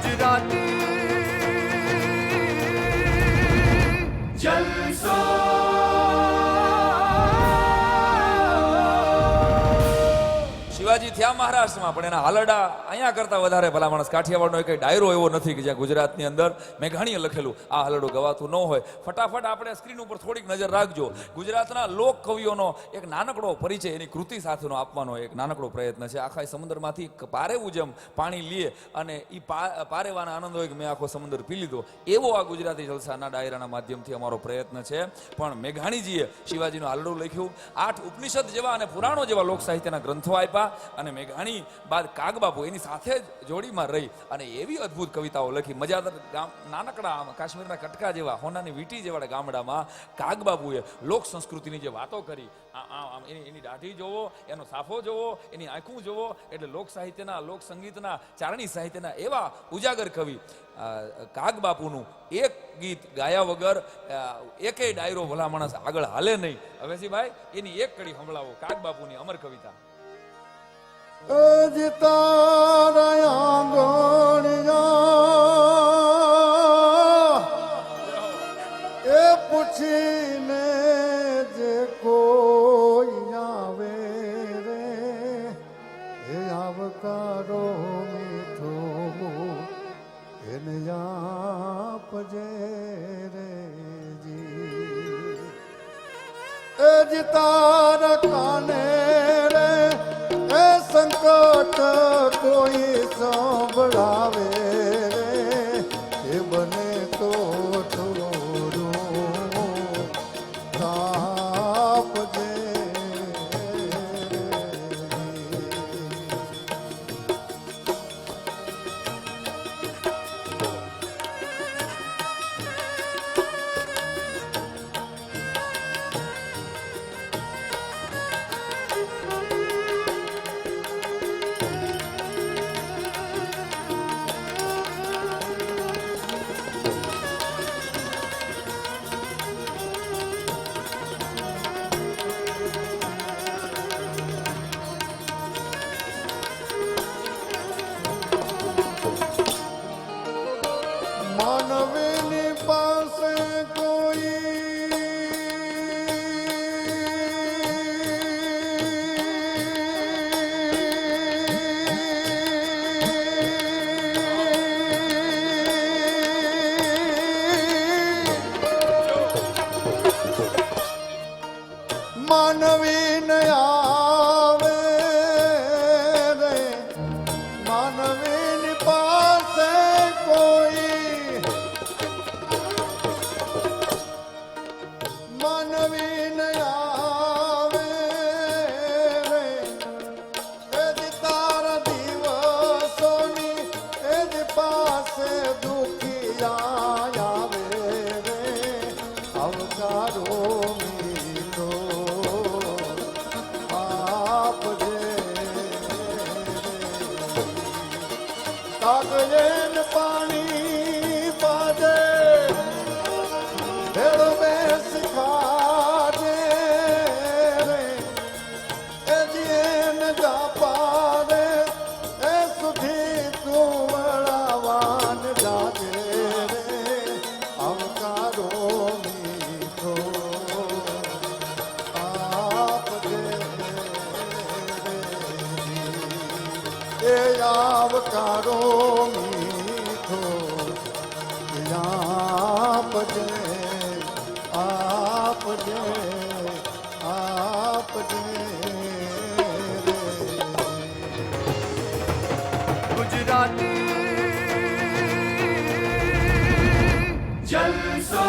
ગુજરાતી જલસો શિવાજી થયા મહારાષ્ટ્રમાં, પણ એના હાલરડા અહીંયા કરતા વધારે ભલા માણસ. કાઠિયાવાડનો એક ડાયરો એવો નથી કે જ્યાં ગુજરાતની અંદર મેઘાણીએ લખેલું આ હાલરડું ગવાતું ન હોય. ફટાફટ આપણે સ્ક્રીન ઉપર થોડીક નજર રાખજો. ગુજરાતના લોક કવિઓનો એક નાનકડો પરિચય એની કૃતિ સાથેનો આપવાનો એક નાનકડો પ્રયત્ન છે. આખા સમુદ્રમાંથી પારેવું જેમ પાણી લે અને એ પારેવાના આનંદ હોય કે મેં આખો સમુદ્ર પી લીધો, એવો આ ગુજરાતી જલસાના ડાયરાના માધ્યમથી અમારો પ્રયત્ન છે. પણ મેઘાણીજીએ શિવાજીનું હાલરડું લખ્યું, 8 ઉપનિષદ જેવા અને પુરાણો જેવા લોક સાહિત્યના ગ્રંથો આપ્યા, અને મેઘાણી બાદ કાગબાપુ એની સાથે જ જોડીમાં રહી અને એવી અદ્ભુત કવિતાઓ લખી. મજાદાર નાનકડા કાશ્મીરના કટકા જેવા હોનાની વીટી જેવા ગામડામાં કાગબાપુએ લોક સંસ્કૃતિની જે વાતો કરી, એની દાઢી જોવો, એનો સાફો જોવો, એની આંખું જોવો, એટલે લોક સાહિત્યના, લોક સંગીતના, ચારણી સાહિત્યના એવા ઉજાગર કવિ કાગબાપુનું એક ગીત ગાયા વગર એકેય ડાયરો ભલા માણસ આગળ હાલે નહીં. હવેશીભાઈ એની એક કડી સંભળાવો, કાગબાપુની અમર કવિતા. એ પૂછીને જે કોઈ આવે રે, એ આવકારો મીઠો એને આપજે રે જી. એ જીતારા કાને રે એ સંકટ કોઈ સંભળાવે રે, એ બને તો થોડું તાપજે. માનવીની પાસે કોઈ માનવી ન આવે રે, માનવીની પાસે કોઈ માનવી ન આવે રે, એ જ તારા દિવસોની એ જ પાસે દુખિયા આવે રે, આવકારો મીઠો આપજે. કાગળે પાણી પાજે, ભેળો બેસ ખાજે રે, એ જીએન જાપા રે, એ સુધી તું વળાવાન જાજે રે, આવકારો મીઠો આપજે રે, એ આવકારો મીઠો આપજે, આપજે, આપજે રે. ગુજરાતી જલસો